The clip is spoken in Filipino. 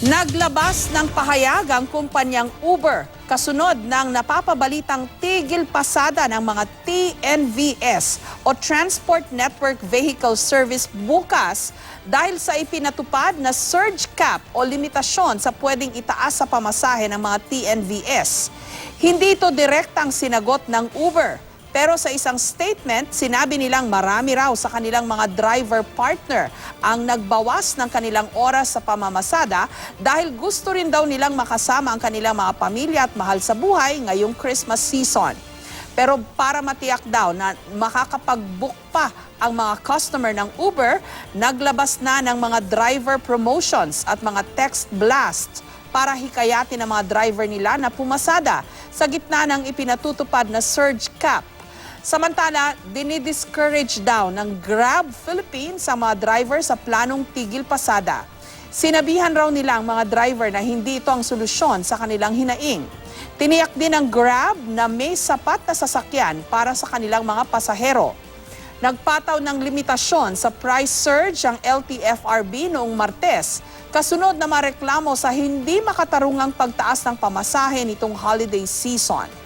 Naglabas ng pahayag ang kumpanyang Uber kasunod ng napapabalitang tigil pasada ng mga TNVS o Transport Network Vehicle Service bukas dahil sa ipinatupad na surge cap o limitasyon sa pwedeng itaas sa pamasahe ng mga TNVS. Hindi ito direktang sinagot ng Uber. Pero sa isang statement, sinabi nilang marami raw sa kanilang mga driver partner ang nagbawas ng kanilang oras sa pamamasada dahil gusto rin daw nilang makasama ang kanilang mga pamilya at mahal sa buhay ngayong Christmas season. Pero para matiyak daw na makakapag-book pa ang mga customer ng Uber, naglabas na ng mga driver promotions at mga text blasts para hikayatin ang mga driver nila na pumasada sa gitna ng ipinatutupad na surge cap. Samantala, dinidiscourage daw ng Grab Philippines sa mga driver sa planong tigil pasada. Sinabihan raw nila ang mga driver na hindi ito ang solusyon sa kanilang hinaing. Tiniyak din ng Grab na may sapat na sasakyan para sa kanilang mga pasahero. Nagpataw ng limitasyon sa price surge ang LTFRB noong Martes, kasunod na mareklamo sa hindi makatarungang pagtaas ng pamasahe nitong holiday season.